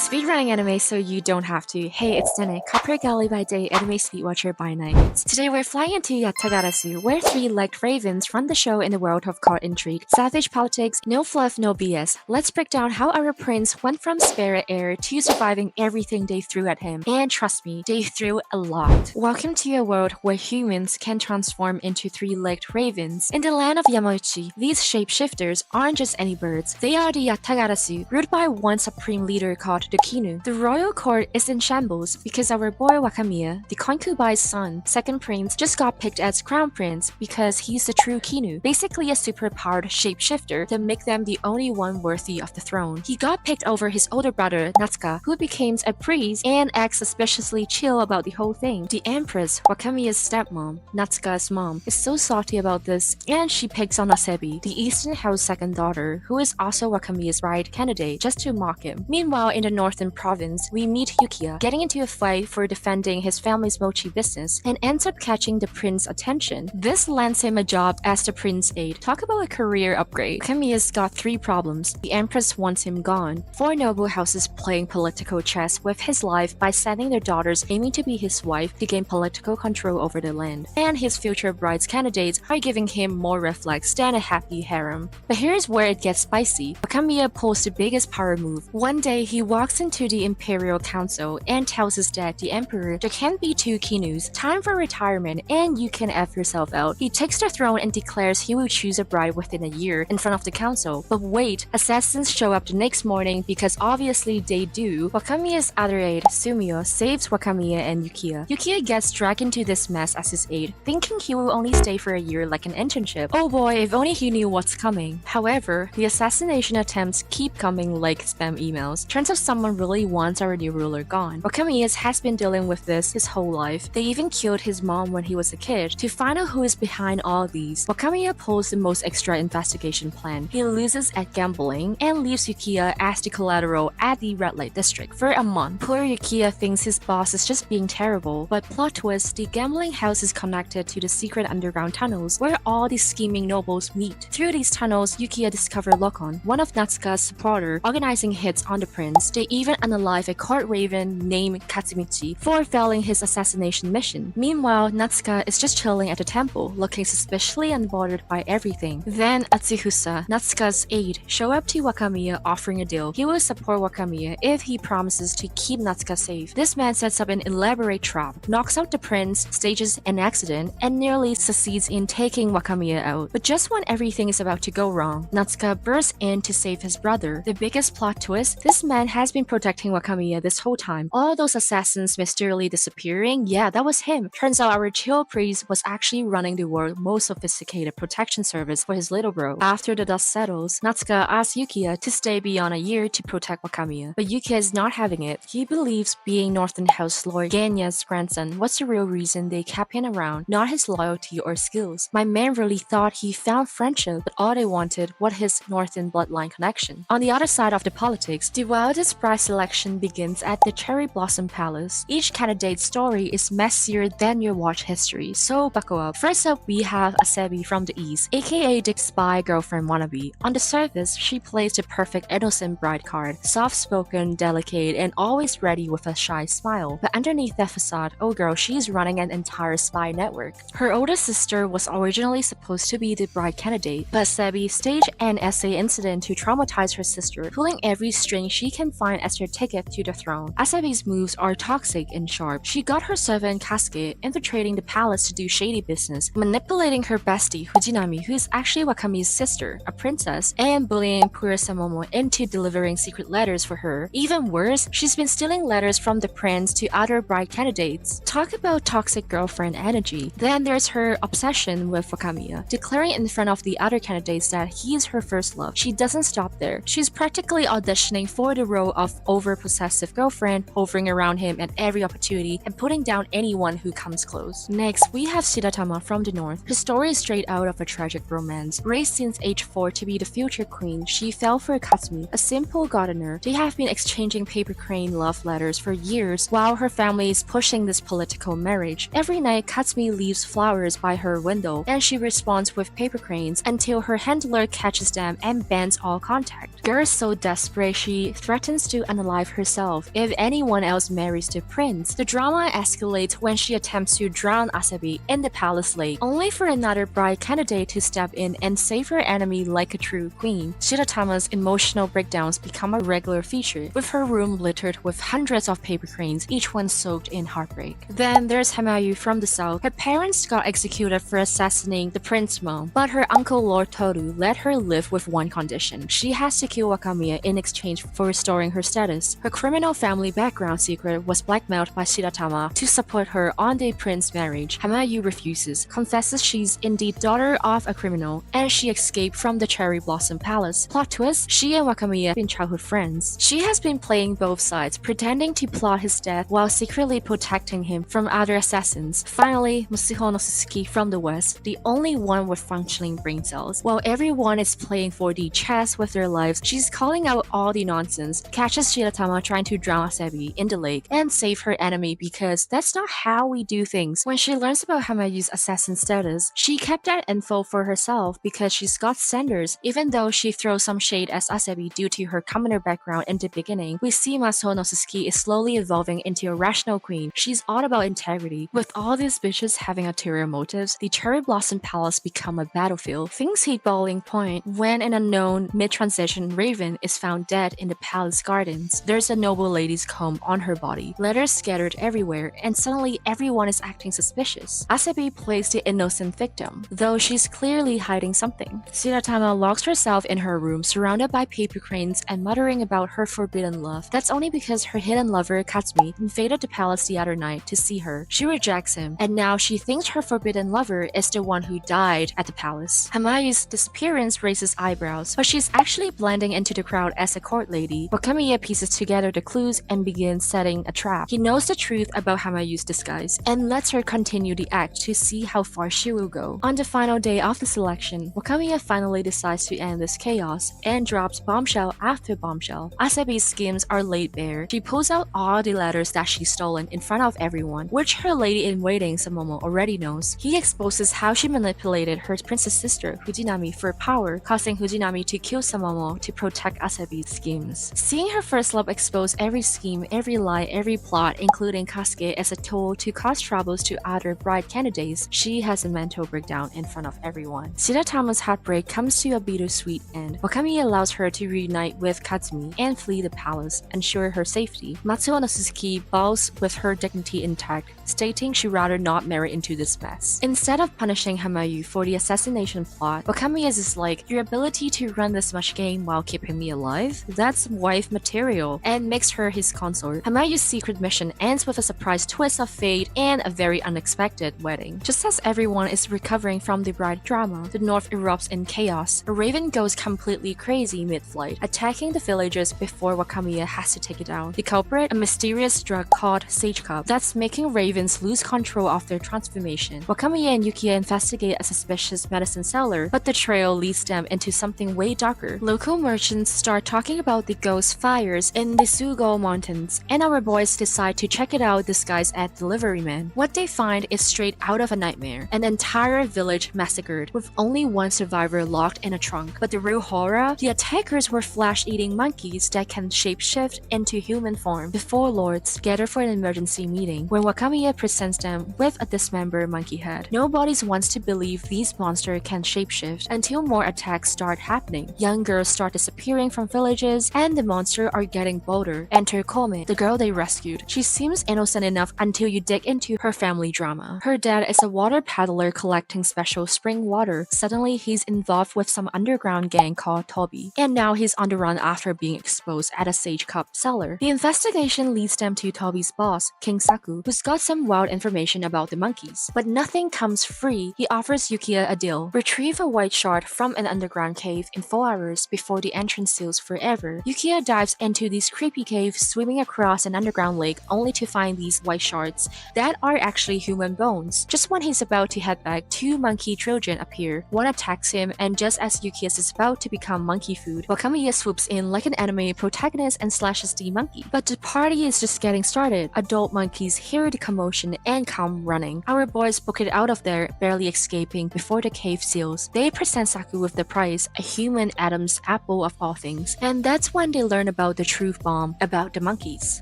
Speedrunning anime so you don't have to. Hey, it's Dene, Copper Galley by day, anime speedwatcher by night. Today we're flying into Yatagarasu, where three-legged ravens run the show in the world of court intrigue, savage politics, no fluff, no BS. Let's break down how our prince went from spirit heir to surviving everything they threw at him. And trust me, they threw a lot. Welcome to a world where humans can transform into three-legged ravens. In the land of Yamauchi, these shapeshifters aren't just any birds. They are the Yatagarasu, ruled by one supreme leader called the Kinu. The royal court is in shambles because our boy Wakamiya, the concubines son, second prince, just got picked as crown prince because he's the true Kinu, basically a super-powered shapeshifter that make them the only one worthy of the throne. He got picked over his older brother Natsuka, who became a priest and acts suspiciously chill about the whole thing. The empress, Wakamiya's stepmom, Natsuka's mom, is so salty about this, and she picks on Asebi, the Eastern House second daughter, who is also Wakamiya's bride candidate, just to mock him. Meanwhile, in the northern province, we meet Yukiya getting into a fight for defending his family's mochi business and ends up catching the prince's attention. This lands him a job as the prince's aide. Talk about a career upgrade. Kamiya's got three problems. The empress wants him gone. Four noble houses playing political chess with his life by sending their daughters aiming to be his wife to gain political control over the land. And his future bride's candidates are giving him more red flags than a happy harem. But here's where it gets spicy. Kamiya pulls the biggest power move. One day, he walks into the Imperial Council and tells his dad, the Emperor, there can't be two Kinus. Time for retirement and you can F yourself out. He takes the throne and declares he will choose a bride within a year in front of the council. But wait, assassins show up the next morning because obviously they do. Wakamiya's other aide, Sumio, saves Wakamiya and Yukiya. Yukiya gets dragged into this mess as his aide, thinking he will only stay for a year like an internship. Oh boy, if only he knew what's coming. However, the assassination attempts keep coming like spam emails. Turns out someone really wants our new ruler gone. Wakamiya has been dealing with this his whole life. They even killed his mom when he was a kid. To find out who is behind all these, Wakamiya pulls the most extra investigation plan. He loses at gambling and leaves Yukiya as the collateral at the red light district for a month. Poor Yukiya thinks his boss is just being terrible, but plot twist, the gambling house is connected to the secret underground tunnels where all the scheming nobles meet. Through these tunnels, Yukiya discovers Lokon, one of Natsuka's supporters, organizing hits on the prince. They even unalive a court raven named Katsumichi for failing his assassination mission. Meanwhile, Natsuka is just chilling at the temple, looking suspiciously unbothered by everything. Then Atsuhusa, Natsuka's aide, show up to Wakamiya offering a deal. He will support Wakamiya if he promises to keep Natsuka safe. This man sets up an elaborate trap, knocks out the prince, stages an accident, and nearly succeeds in taking Wakamiya out. But just when everything is about to go wrong, Natsuka bursts in to save his brother. The biggest plot twist, this man has been protecting Wakamiya this whole time. All those assassins mysteriously disappearing, yeah, that was him. Turns out our chill priest was actually running the world's most sophisticated protection service for his little bro. After the dust settles, Natsuka asks Yukiya to stay beyond a year to protect Wakamiya. But Yukiya is not having it. He believes being Northern House Lord Genya's grandson was the real reason they kept him around, not his loyalty or skills. My man really thought he found friendship, but all they wanted was his Northern bloodline connection. On the other side of the politics, the wildest bride selection begins at the Cherry Blossom Palace. Each candidate's story is messier than your watch history, so buckle up. First up, we have Asebi from the East, aka Dick's spy girlfriend wannabe. On the surface, she plays the perfect innocent bride card, soft-spoken, delicate, and always ready with a shy smile. But underneath that facade, oh girl, she's running an entire spy network. Her older sister was originally supposed to be the bride candidate, but Asebi staged an essay incident to traumatize her sister, pulling every string she can find as her ticket to the throne. Asebi's moves are toxic and sharp. She got her servant Kasuke infiltrating the palace to do shady business, manipulating her bestie Fujinami, who is actually Wakami's sister, a princess, and bullying poor Samomo into delivering secret letters for her. Even worse, she's been stealing letters from the prince to other bride candidates. Talk about toxic girlfriend energy. Then there's her obsession with Wakamiya, declaring in front of the other candidates that he is her first love. She doesn't stop there. She's practically auditioning for the role of over-possessive girlfriend hovering around him at every opportunity and putting down anyone who comes close. Next, we have Shiratama from the north. Her story is straight out of a tragic romance. Raised since age 4 to be the future queen, she fell for Katsumi, a simple gardener. They have been exchanging paper crane love letters for years while her family is pushing this political marriage. Every night, Katsumi leaves flowers by her window and she responds with paper cranes until her handler catches them and bans all contact. Girl is so desperate she threatens to unalive herself if anyone else marries the prince. The drama escalates when she attempts to drown Asabi in the palace lake, only for another bride candidate to step in and save her enemy like a true queen. Shiratama's emotional breakdowns become a regular feature, with her room littered with hundreds of paper cranes, each one soaked in heartbreak. Then there's Hamayu from the south. Her parents got executed for assassinating the prince's mom, but her uncle Lord Toru let her live with one condition. She has to kill Wakamiya in exchange for restoring her status. Her criminal family background secret was blackmailed by Shiratama to support her on the prince's marriage. Hamayu refuses, confesses she's indeed daughter of a criminal, and she escaped from the Cherry Blossom Palace. Plot twist, she and Wakamiya have been childhood friends. She has been playing both sides, pretending to plot his death while secretly protecting him from other assassins. Finally, Musuho no Suzuki from the west, the only one with functioning brain cells. While everyone is playing 4D chess with their lives, she's calling out all the nonsense, catches Shiratama trying to drown Asabi in the lake, and save her enemy because that's not how we do things. When she learns about Hamayu's assassin status, she kept that info for herself because she's got standards. Even though she throws some shade at Asabi due to her commoner background in the beginning, we see Masuho no Suzuki is slowly evolving into a rational queen. She's all about integrity. With all these bitches having ulterior motives, the Cherry Blossom Palace become a battlefield. Things hit boiling point when an unknown mid-transition raven is found dead in the palace gardens. There's a noble lady's comb on her body, letters scattered everywhere, and suddenly everyone is acting suspicious. Asabi plays the innocent victim, though she's clearly hiding something. Shiratama locks herself in her room surrounded by paper cranes and muttering about her forbidden love. That's only because her hidden lover Katsumi invaded the palace the other night to see her. She rejects him, and now she thinks her forbidden lover is the one who died at the palace. Hamayu's disappearance raises eyebrows, but she's actually blending into the crowd as a court lady. Wakamiya pieces together the clues and begins setting a trap. He knows the truth about Hamayu's disguise and lets her continue the act to see how far she will go. On the final day of the selection, Wakamiya finally decides to end this chaos and drops bombshell after bombshell. Asabi's schemes are laid bare. She pulls out all the letters that she's stolen in front of everyone, which her lady-in-waiting Samomo already knows. He exposes how she manipulated her princess sister Fujinami for power, causing Fujinami to kill Samomo to protect Asabi's schemes. Seeing her first love expose every scheme, every lie, every plot, including Kasuke as a tool to cause troubles to other bride candidates, she has a mental breakdown in front of everyone. Shiratama's heartbreak comes to a bittersweet end. Wakamiya allows her to reunite with Katsumi and flee the palace, ensure her safety. Matsuo no Suzuki bows with her dignity intact, stating she'd rather not marry into this mess. Instead of punishing Hamayu for the assassination plot, Wakamiya is like, your ability to run this much game while keeping me alive? That's wife material, and makes her his consort. Hamayu's secret mission ends with a surprise twist of fate and a very unexpected wedding. Just as everyone is recovering from the bride drama, the north erupts in chaos. A raven goes completely crazy mid-flight, attacking the villagers before Wakamiya has to take it out. The culprit, a mysterious drug called Sage Cup that's making ravens lose control of their transformation. Wakamiya and Yukiya investigate a suspicious medicine seller, but the trail leads them into something way darker. Local merchants start talking about the ghost fires in the Sugo Mountains, and our boys decide to check it out disguised as deliverymen. What they find is straight out of a nightmare, an entire village massacred, with only one survivor locked in a trunk. But the real horror? The attackers were flesh-eating monkeys that can shapeshift into human form. The four lords gather for an emergency meeting when Wakamiya presents them with a dismembered monkey head. Nobody wants to believe these monsters can shapeshift until more attacks start happening. Young girls start disappearing from villages, and the monsters are getting bolder. Enter Kome, the girl they rescued. She seems innocent enough until you dig into her family drama. Her dad is a water peddler collecting special spring water. Suddenly, he's involved with some underground gang called Toby, and now he's on the run after being exposed at a Sage Cup cellar. The investigation leads them to Toby's boss, King Saku, who's got some wild information about the monkeys. But nothing comes free. He offers Yukiya a deal. Retrieve a white shard from an underground cave in 4 hours before the entrance seals forever. Yukiya dives dives into these creepy caves, swimming across an underground lake only to find these white shards that are actually human bones. Just when he's about to head back, two monkey children appear. One attacks him, and just as Yukiya is about to become monkey food, Wakamiya swoops in like an anime protagonist and slashes the monkey. But the party is just getting started. Adult monkeys hear the commotion and come running. Our boys book it out of there, barely escaping before the cave seals. They present Saku with the prize, a human Adam's apple of all things, and that's when they learn about the truth bomb about the monkeys.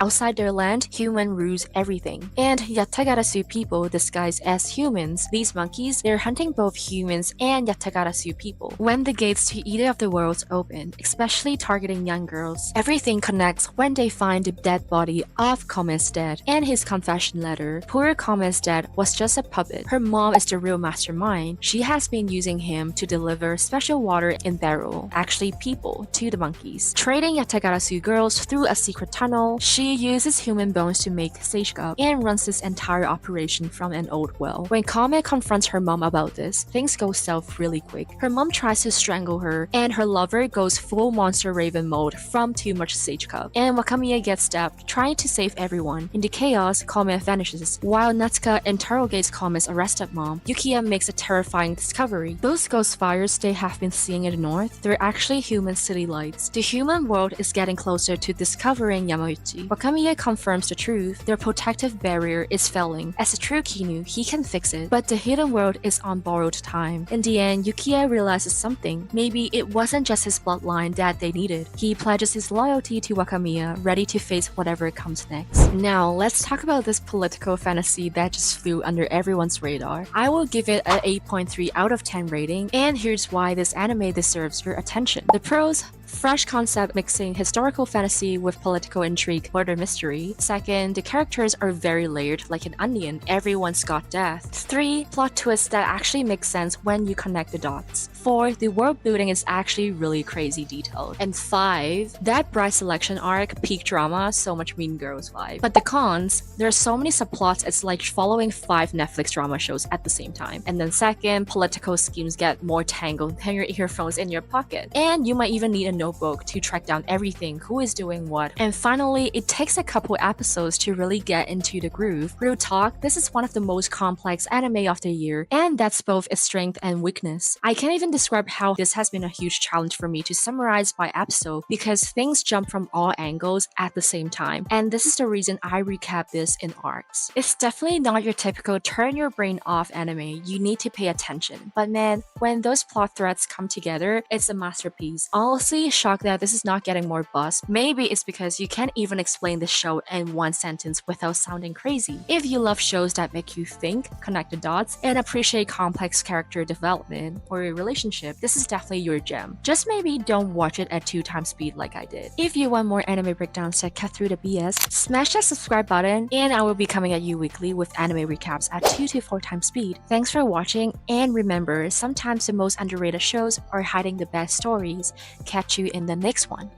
Outside their land, human rules everything. And Yatagarasu people disguised as humans. These monkeys, they're hunting both humans and Yatagarasu people. When the gates to either of the worlds open, especially targeting young girls, everything connects when they find the dead body of Kome's dad and his confession letter. Poor Kome's dad was just a puppet. Her mom is the real mastermind. She has been using him to deliver special water in barrel, actually people, to the monkeys. Trading Yatagarasu girls through a secret tunnel, she uses human bones to make sage cup and runs this entire operation from an old well. When Kame confronts her mom about this, things go south really quick. Her mom tries to strangle her, and her lover goes full monster raven mode from too much sage cup. And Wakamiya gets stabbed trying to save everyone. In the chaos, Kame vanishes. While Natsuka interrogates Kame's arrested mom, Yukiya makes a terrifying discovery. Those ghost fires they have been seeing in the north, they're actually human city lights. The human world is getting closer to discovering Yamauchi. Wakamiya confirms the truth. Their protective barrier is failing. As a true Kinu, he can fix it, but the hidden world is on borrowed time. In the end, Yukiya realizes something. Maybe it wasn't just his bloodline that they needed. He pledges his loyalty to Wakamiya, ready to face whatever comes next. Now, let's talk about this political fantasy that just flew under everyone's radar. I will give it an 8.3 out of 10 rating, and here's why this anime deserves your attention. The pros: fresh concept mixing historical fantasy with political intrigue, murder mystery. Second, the characters are very layered like an onion. Everyone's got depth. 3, plot twists that actually make sense when you connect the dots. 4, the world building is actually really crazy detailed. And 5, that bride selection arc, peak drama, so much Mean Girls vibe. But the cons, there are so many subplots, it's like following 5 Netflix drama shows at the same time. And then second, political schemes get more tangled than your earphones in your pocket. And you might even need a notebook to track down everything, who is doing what. And finally, it takes a couple episodes to really get into the groove. Real talk, this is one of the most complex anime of the year, and that's both a strength and weakness. I can't even describe how this has been a huge challenge for me to summarize by episode because things jump from all angles at the same time, and this is the reason I recap this in arcs. It's definitely not your typical turn your brain off anime, you need to pay attention. But man, when those plot threads come together, it's a masterpiece. Honestly, shocked that this is not getting more buzz. Maybe it's because you can't even explain the show in one sentence without sounding crazy. If you love shows that make you think, connect the dots, and appreciate complex character development or a relationship, this is definitely your gem. Just maybe don't watch it at 2 times speed like I did. If you want more anime breakdowns that cut through the BS, smash that subscribe button, and I will be coming at you weekly with anime recaps at 2 to 4 times speed. Thanks for watching, and remember, sometimes the most underrated shows are hiding the best stories. Catch you in the next one.